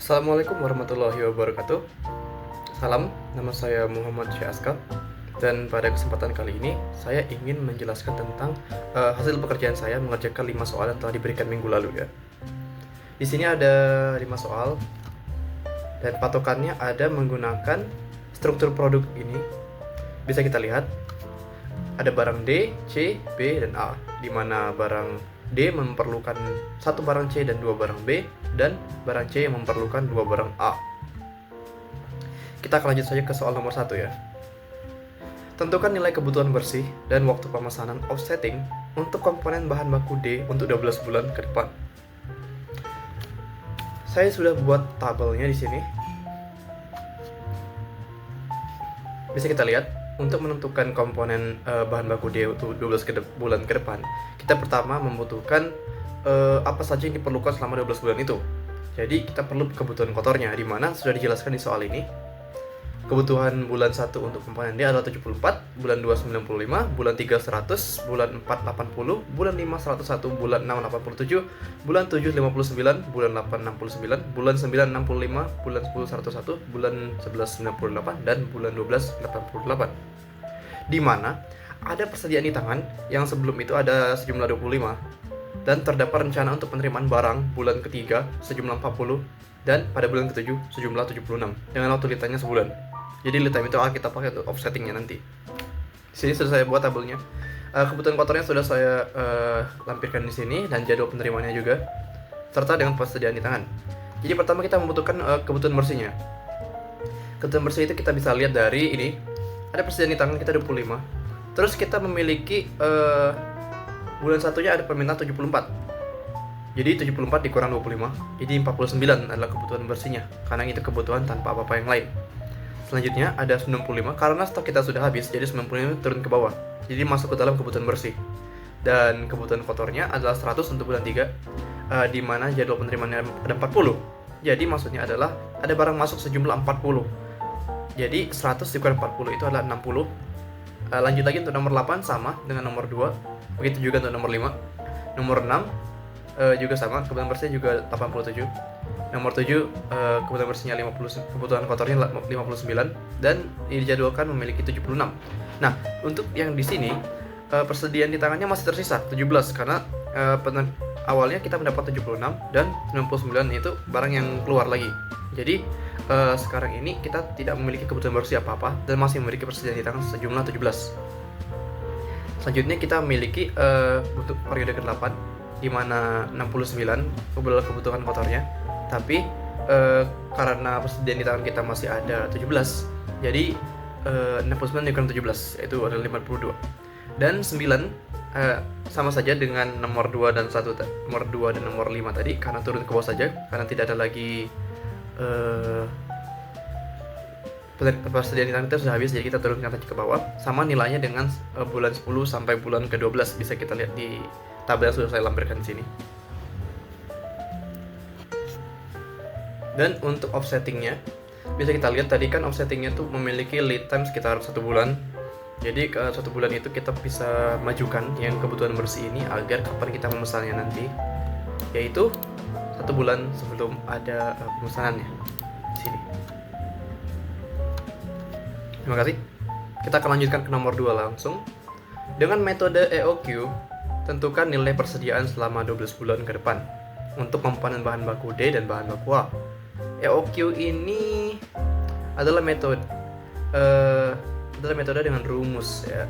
Assalamualaikum warahmatullahi wabarakatuh. Salam, nama saya Muhammad Syaazka. Dan pada kesempatan kali ini saya ingin menjelaskan tentang hasil pekerjaan saya mengerjakan 5 soal yang telah diberikan minggu lalu ya. Di sini ada 5 soal dan patokannya ada menggunakan struktur produk ini. Bisa kita lihat ada barang D, C, B, dan A, di mana barang D memerlukan 1 barang C dan 2 barang B, dan barang C yang memerlukan 2 barang A. Kita akan lanjut saja ke soal nomor 1 ya. Tentukan nilai kebutuhan bersih dan waktu pemesanan offsetting untuk komponen bahan baku D untuk 12 bulan ke depan. Saya sudah buat tabelnya di sini. Bisa kita lihat, untuk menentukan komponen bahan baku D untuk 12 bulan ke depan, kita pertama membutuhkan apa saja yang diperlukan selama 12 bulan itu. Jadi kita perlu kebutuhan kotornya, di mana sudah dijelaskan di soal ini. Kebutuhan bulan 1 untuk komponen D adalah 74, bulan 2 95, bulan 3 100, bulan 4 80, bulan 5 101, bulan 6 87, bulan 7 59, bulan 8 69, bulan 9 65, bulan 10 101, bulan 11 98, dan bulan 12 88. Di mana ada persediaan di tangan yang sebelum itu ada sejumlah 25, dan terdapat rencana untuk penerimaan barang bulan ketiga sejumlah 40, dan pada bulan ke-7 sejumlah 76 dengan waktu lead time-nya sebulan. Jadi lead time itu akan kita pakai untuk offsettingnya nanti. Di sini sudah saya buat tabelnya. Kebutuhan kotornya sudah saya lampirkan di sini, dan jadwal penerimaannya juga, serta dengan persediaan di tangan. Jadi pertama kita membutuhkan kebutuhan bersihnya. Kebutuhan bersih itu kita bisa lihat dari ini. Ada persediaan di tangan kita 25. Terus kita memiliki bulan satunya ada permintaan 74. Jadi 74 dikurang 25, jadi 49 adalah kebutuhan bersihnya, karena itu kebutuhan tanpa apa-apa yang lain. Selanjutnya ada 95, karena stok kita sudah habis, jadi 95 turun ke bawah, jadi masuk ke dalam kebutuhan bersih. Dan kebutuhan kotornya adalah 100 untuk bulan 3, di mana jadwal penerimaannya ada 40. Jadi maksudnya adalah ada barang masuk sejumlah 40. Jadi 100 dikurang 40 itu adalah 60. Lanjut lagi untuk nomor 8 sama dengan nomor 2, begitu juga untuk nomor 5. Nomor 6 juga sama, kebutuhan bersihnya juga 87. Nomor 7 kebutuhan bersihnya 50, kebutuhan kotornya 59, dan dijadwalkan memiliki 76. Nah, untuk yang di sini persediaan di tangannya masih tersisa 17, karena awalnya kita mendapat 76 dan 99 itu barang yang keluar lagi. Jadi sekarang ini kita tidak memiliki kebutuhan bersih apa-apa dan masih memiliki persediaan di tangan sejumlah 17. Selanjutnya kita memiliki untuk periode ke-8, di mana 69 adalah kebutuhan kotornya. Tapi karena persediaan di tangan kita masih ada 17, jadi 69 dikurang 17, yaitu adalah 52. Dan 9 sama saja dengan nomor 2 dan 1, nomor 2 dan nomor 5 tadi, karena turun ke bawah saja, karena tidak ada lagi persediaan di tangan kita sudah habis, jadi kita turunkan saja ke bawah. Sama nilainya dengan bulan 10 sampai bulan ke-12, bisa kita lihat di tabel yang sudah saya lampirkan di sini. Dan untuk offsettingnya, bisa kita lihat tadi kan offsettingnya tuh memiliki lead time sekitar 1 bulan. Jadi ke 1 bulan itu kita bisa majukan yang kebutuhan bersih ini agar kapan kita memesannya nanti, yaitu 1 bulan sebelum ada pemesanannya di sini. Terima kasih. Kita akan lanjutkan ke nomor 2 langsung. Dengan metode EOQ, tentukan nilai persediaan selama 12 bulan ke depan untuk komponen bahan baku D dan bahan baku A. EOQ ini adalah metode dengan rumus ya.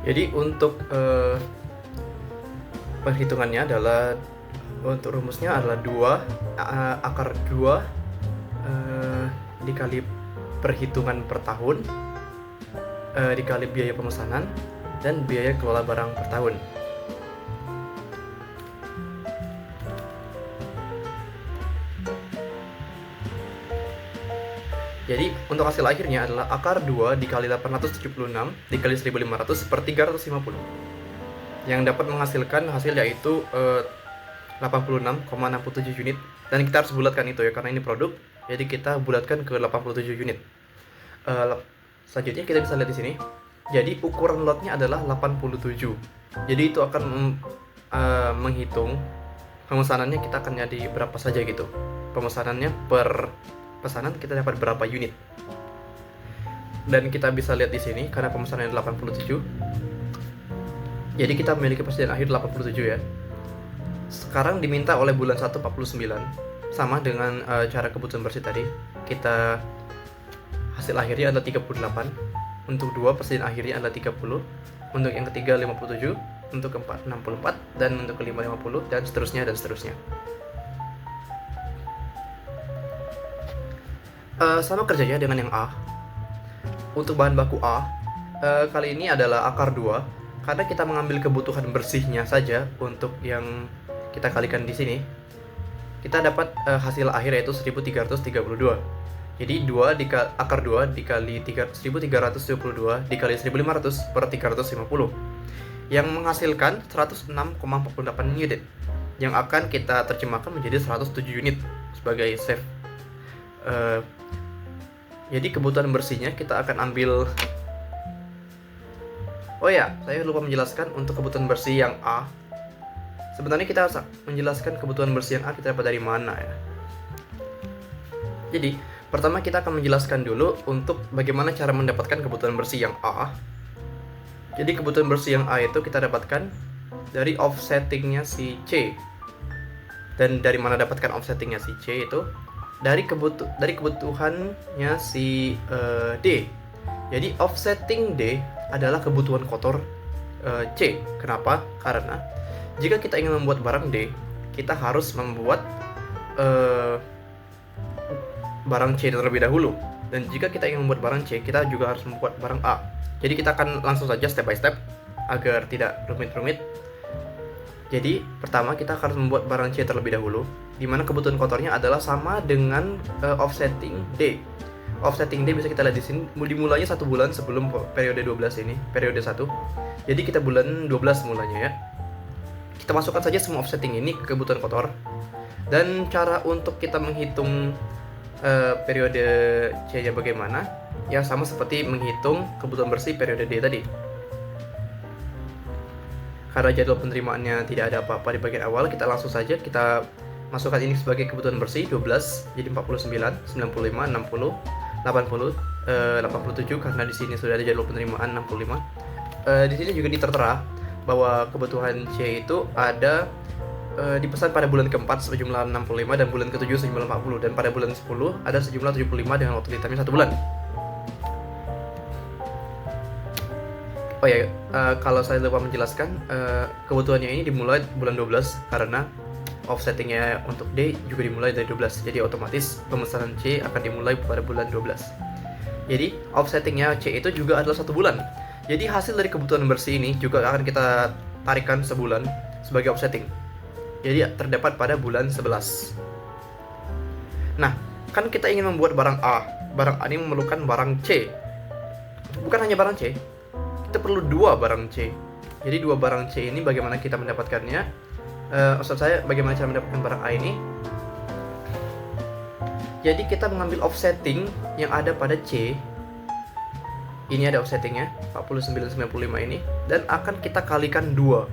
Jadi untuk perhitungannya adalah, untuk rumusnya adalah 2 akar 2 dikali perhitungan per tahun dikali biaya pemesanan dan biaya kelola barang per tahun. Jadi untuk hasil akhirnya adalah akar 2 dikali 876 dikali 1500 per 350, yang dapat menghasilkan hasil yaitu 86,67 unit. Dan kita harus bulatkan itu ya, karena ini produk, jadi kita bulatkan ke 87 unit. Selanjutnya kita bisa lihat di sini. Jadi ukuran lotnya adalah 87. Jadi itu akan menghitung pemesanannya kita akan jadi berapa saja gitu. pemesanannya per pesanan kita dapat berapa unit. Dan kita bisa lihat di sini karena pemesanannya 87. Jadi kita memiliki persediaan akhir 87 ya. Sekarang diminta oleh bulan 1 49. Sama dengan cara kebutuhan bersih tadi. Kita hasil akhirnya adalah 38. Untuk 2 persediaan akhirnya adalah 30. Untuk yang ketiga 57, untuk keempat 64, dan untuk kelima 50, dan seterusnya dan seterusnya. Sama kerjanya dengan yang A. Untuk bahan baku A, kali ini adalah akar 2 karena kita mengambil kebutuhan bersihnya saja. Untuk yang kita kalikan di sini, kita dapat hasil akhir yaitu 1332. Jadi akar 2 dikali 1322 dikali 1500 per 350 yang menghasilkan 106,48 unit yang akan kita terjemahkan menjadi 107 unit sebagai save. Jadi kebutuhan bersihnya kita akan ambil. Oh ya, saya lupa menjelaskan untuk kebutuhan bersih yang A. Sebenarnya kita harus menjelaskan kebutuhan bersih yang A kita dapat dari mana ya. Jadi pertama kita akan menjelaskan dulu untuk bagaimana cara mendapatkan kebutuhan bersih yang A. Jadi kebutuhan bersih yang A itu kita dapatkan dari offsettingnya si C. Dan dari mana dapatkan offsettingnya si C itu? Dari kebutuhannya si D. Jadi offsetting D adalah kebutuhan kotor C. Kenapa? Karena jika kita ingin membuat barang D, kita harus membuat barang C terlebih dahulu. Dan jika kita ingin membuat barang C, kita juga harus membuat barang A. Jadi kita akan langsung saja step by step agar tidak rumit-rumit. Jadi pertama kita harus membuat barang C terlebih dahulu, di mana kebutuhan kotornya adalah sama dengan offsetting D. Offsetting D bisa kita lihat di sini dimulainya 1 bulan sebelum periode 12 ini, periode 1. Jadi kita bulan 12 mulanya ya. Kita masukkan saja semua offsetting ini ke kebutuhan kotor. Dan cara untuk kita menghitung periode C-nya bagaimana? Ya sama seperti menghitung kebutuhan bersih periode D tadi. Karena jadwal penerimaannya tidak ada apa-apa di bagian awal, kita langsung saja kita masukkan ini sebagai kebutuhan bersih 12, jadi 49, 95, 60, 80, 87 karena di sini sudah ada jadwal penerimaan 65. Di sini juga ditertera bahwa kebutuhan C itu ada dipesan pada bulan keempat sejumlah 65 dan bulan ketujuh sejumlah 40, dan pada bulan 10 ada sejumlah 75 dengan waktu lead time-nya 1 bulan. Oh ya, kalau saya lupa menjelaskan, kebutuhannya ini dimulai bulan 12 karena offsettingnya untuk D juga dimulai dari 12. Jadi otomatis pemesanan C akan dimulai pada bulan 12. Jadi offsettingnya C itu juga adalah 1 bulan. Jadi hasil dari kebutuhan bersih ini juga akan kita tarikan sebulan sebagai offsetting. Jadi terdapat pada bulan 11. Nah, kan kita ingin membuat barang A. Barang A ini memerlukan barang C. Bukan hanya barang C, kita perlu 2 barang C. Jadi 2 barang C ini bagaimana kita mendapatkannya? Maksud saya bagaimana cara mendapatkan barang A ini? Jadi kita mengambil offsetting yang ada pada C. Ini ada offsettingnya 4995 ini, dan akan kita kalikan 2.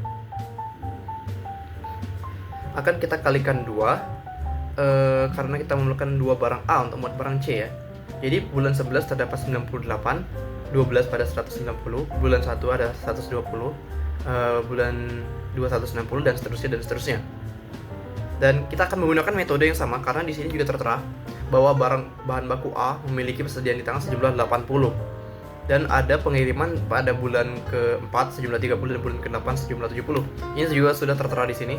Akan kita kalikan 2 karena kita memerlukan 2 barang A untuk membuat barang C ya. Jadi bulan 11 terdapat 98, 12 pada 190, bulan 1 ada 120, bulan 2 160, dan seterusnya. Dan kita akan menggunakan metode yang sama karena di sini juga tertera bahwa bahan baku A memiliki persediaan di tangan sejumlah 80. Dan ada pengiriman pada bulan ke-4 sejumlah 30 dan bulan ke-8 sejumlah 70. Ini juga sudah tertera di sini.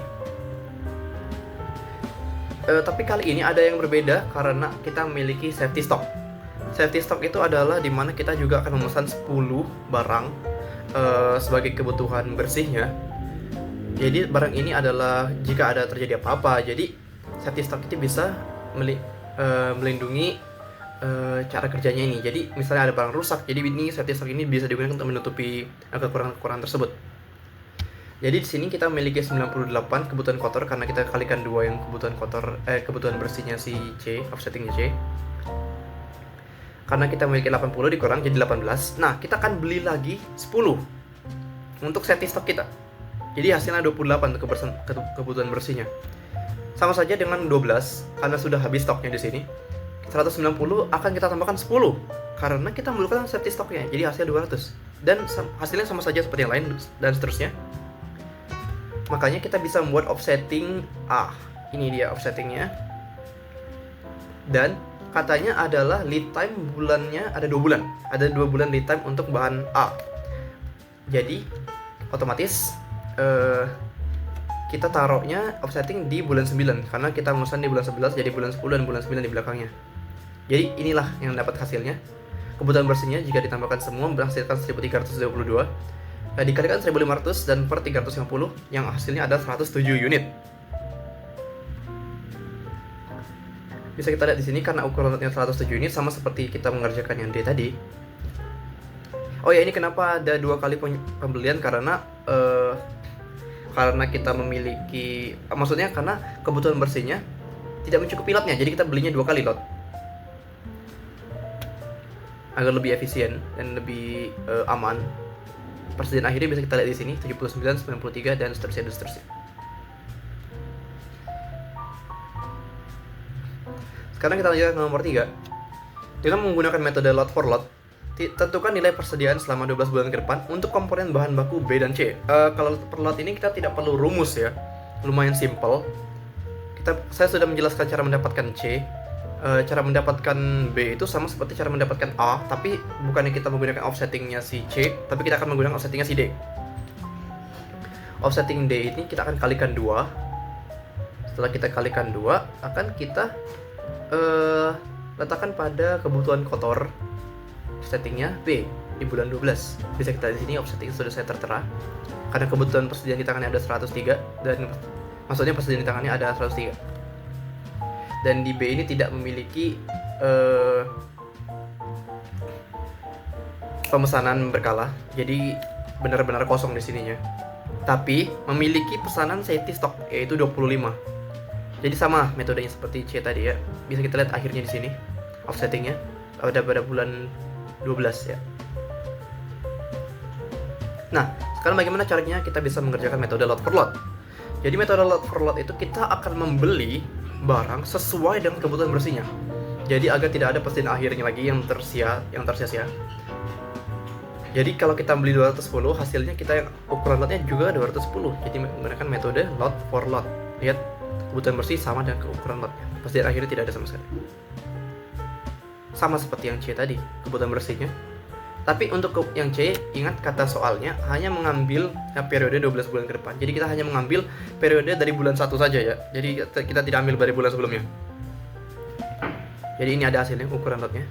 Tapi kali ini ada yang berbeda karena kita memiliki safety stock. Safety stock itu adalah dimana kita juga akan memesan 10 barang sebagai kebutuhan bersihnya. Jadi barang ini adalah jika ada terjadi apa-apa, jadi safety stock itu bisa melindungi cara kerjanya ini. Jadi misalnya ada barang rusak, jadi ini safety stock ini bisa digunakan untuk menutupi kekurangan-kekurangan tersebut. Jadi di sini kita memiliki 98 kebutuhan kotor karena kita kalikan 2 yang kebutuhan bersihnya si C, offsettingnya C. Karena kita memiliki 80 dikurang jadi 18. Nah, kita akan beli lagi 10 untuk safety stock kita. Jadi hasilnya 28 untuk kebutuhan bersihnya. Sama saja dengan 12, karena sudah habis stoknya di sini. 190 akan kita tambahkan 10 karena kita memerlukan safety stoknya, jadi hasil 200. Dan hasilnya sama saja seperti yang lain dan seterusnya. Makanya kita bisa membuat offsetting A. Ini dia offsettingnya. Dan katanya adalah lead time bulannya ada 2 bulan. Ada 2 bulan lead time untuk bahan A. Jadi otomatis kita taruhnya offsetting di bulan 9 karena kita memesan di bulan 11, jadi bulan 10 dan bulan 9 di belakangnya. Jadi inilah yang dapat hasilnya. Kebutuhan bersihnya jika ditambahkan semua menghasilkan 1322, dikalikan 1500 dan per 350 yang hasilnya ada 107 unit. Bisa kita lihat di sini karena ukuran lotnya 107 unit sama seperti kita mengerjakan yang D tadi. Oh ya, ini kenapa ada 2 kali pembelian karena kita memiliki, maksudnya karena kebutuhan bersihnya tidak mencukupi lotnya, jadi kita belinya 2 kali lot agar lebih efisien dan lebih aman. Persediaan akhirnya bisa kita lihat di sini 79, 93 dan seterusnya. Sekarang kita lanjut ke nomor 3. Dengan menggunakan metode lot for lot, tentukan nilai persediaan selama 12 bulan ke depan untuk komponen bahan baku B dan C. Kalau per lot ini kita tidak perlu rumus ya, lumayan simple. Saya sudah menjelaskan cara mendapatkan C. Cara mendapatkan B itu sama seperti cara mendapatkan A, tapi bukannya kita menggunakan offsettingnya si C, tapi kita akan menggunakan offsettingnya si D. Offsetting D ini kita akan kalikan 2. Setelah kita kalikan 2, akan kita letakkan pada kebutuhan kotor settingnya B di bulan 12. Bisa kita di sini offsetting sudah saya tertera karena kebutuhan persediaan di tangannya ada 103 dan maksudnya persediaan di tangannya ada 103. Dan di B ini tidak memiliki pemesanan berkala, jadi benar-benar kosong di sininya. Tapi memiliki pesanan safety stock yaitu 25. Jadi sama metodenya seperti C tadi ya. Bisa kita lihat akhirnya di sini offsettingnya ada pada bulan 12 ya. Nah, sekarang bagaimana caranya kita bisa mengerjakan metode lot for lot? Jadi metode lot for lot itu kita akan membeli barang sesuai dengan kebutuhan bersihnya. Jadi agar tidak ada persediaan akhirnya lagi yang tersia-sia. Jadi kalau kita beli 210, hasilnya kita yang ukuran lotnya juga 210. Jadi menggunakan metode lot for lot. Lihat, kebutuhan bersih sama dengan ukuran lotnya. Persediaan akhirnya tidak ada sama sekali. Sama seperti yang C tadi, kebutuhan bersihnya. Tapi untuk yang C, ingat kata soalnya hanya mengambil periode 12 bulan ke depan. Jadi kita hanya mengambil periode dari bulan 1 saja ya. Jadi kita tidak ambil dari bulan sebelumnya. Jadi ini ada hasilnya, ukuran lotnya.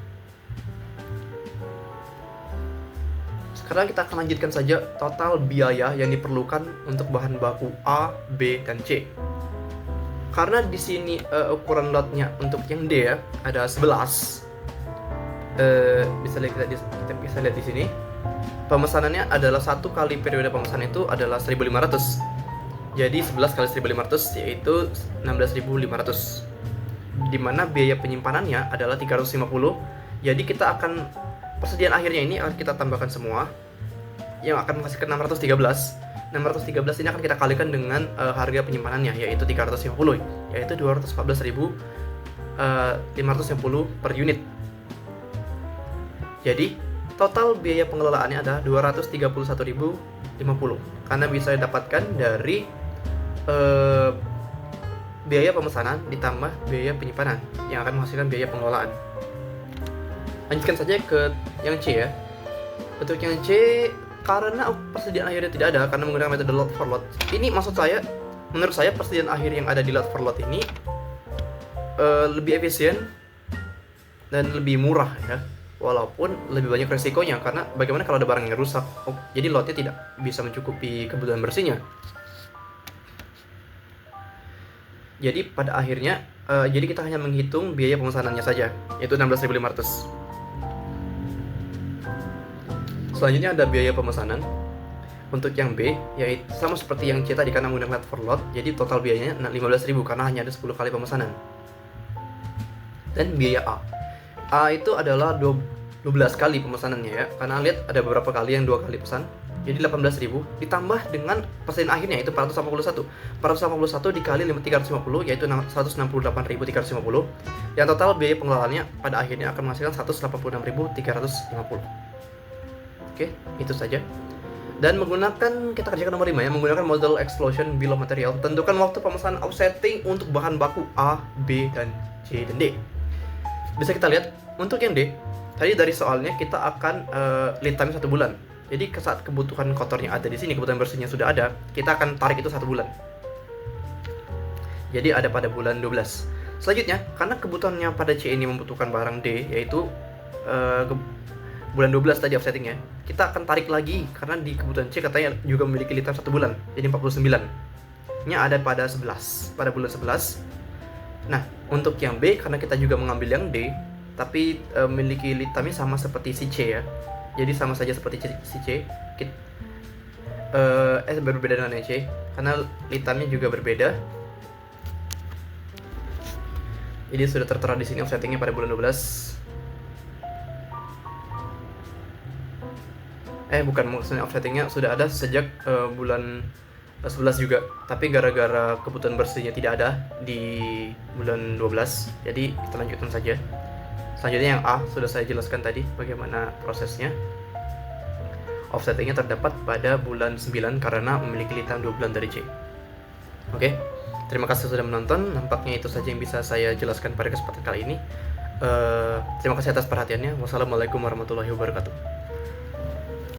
Sekarang kita akan lanjutkan saja total biaya yang diperlukan untuk bahan baku A, B, dan C. Karena di sini ukuran lotnya untuk yang D ya, ada 11. Kita bisa lihat di sini pemesanannya adalah 1 kali periode pemesanan itu adalah 1.500. Jadi 11 kali 1.500 yaitu 16.500. Dimana biaya penyimpanannya adalah 350. Jadi kita akan persediaan akhirnya ini akan kita tambahkan semua yang akan menghasilkan 613. 613 ini akan kita kalikan dengan harga penyimpanannya yaitu 350, yaitu 214.550 per unit. Jadi total biaya pengelolaannya adalah 231.050 karena bisa didapatkan dari biaya pemesanan ditambah biaya penyimpanan yang akan menghasilkan biaya pengelolaan. Lanjutkan saja ke yang C ya. Untuk yang C, karena persediaan akhirnya tidak ada karena menggunakan metode lot for lot. Ini menurut saya persediaan akhir yang ada di lot for lot ini lebih efisien dan lebih murah ya. Walaupun lebih banyak resikonya karena bagaimana kalau ada barang yang rusak, jadi lotnya tidak bisa mencukupi kebutuhan bersihnya. Jadi pada akhirnya jadi kita hanya menghitung biaya pemesanannya saja yaitu 16.500. Selanjutnya ada biaya pemesanan. Untuk yang B yaitu sama seperti yang C tadi karena menggunakan lot for lot, jadi total biayanya 15.000 karena hanya ada 10 kali pemesanan. Dan biaya A itu adalah 12 kali pemesanannya ya, karena lihat ada beberapa kali yang 2 kali pesan. Jadi 18.000 ditambah dengan persen akhirnya itu 481. 481 dikali 350 yaitu 168.350. Yang total biaya pengelolaannya pada akhirnya akan menghasilkan 186.350. Oke, itu saja. Dan kita kerjakan nomor 5 ya, menggunakan model explosion bill of material. Tentukan waktu pemesanan offsetting untuk bahan baku A, B, dan C dan D. Bisa kita lihat untuk yang D, tadi dari soalnya kita akan lead time 1 bulan. Jadi saat kebutuhan kotornya ada di sini, kebutuhan bersihnya sudah ada, kita akan tarik itu 1 bulan. Jadi ada pada bulan 12. Selanjutnya, karena kebutuhannya pada C ini membutuhkan barang D, yaitu bulan 12 tadi offsettingnya, kita akan tarik lagi karena di kebutuhan C katanya juga memiliki lead time 1 bulan, jadi 49 nya ada pada bulan 11. Nah, untuk yang B, karena kita juga mengambil yang D, tapi memiliki lead time-nya sama seperti si C ya, jadi sama saja seperti si C, berbeda dengan yang C, karena lead time-nya juga berbeda. Jadi sudah tertera di sini offsettingnya pada bulan 12. Bukan, maksudnya offsettingnya sudah ada sejak bulan 11 juga, tapi gara-gara kebutuhan bersihnya tidak ada di bulan 12, jadi kita lanjutkan saja. Selanjutnya yang A sudah saya jelaskan tadi bagaimana prosesnya. Offsettingnya terdapat pada bulan 9 karena memiliki lead time 2 bulan dari C. Oke, terima kasih sudah menonton. Nampaknya itu saja yang bisa saya jelaskan pada kesempatan kali ini. Terima kasih atas perhatiannya. Wassalamualaikum warahmatullahi wabarakatuh.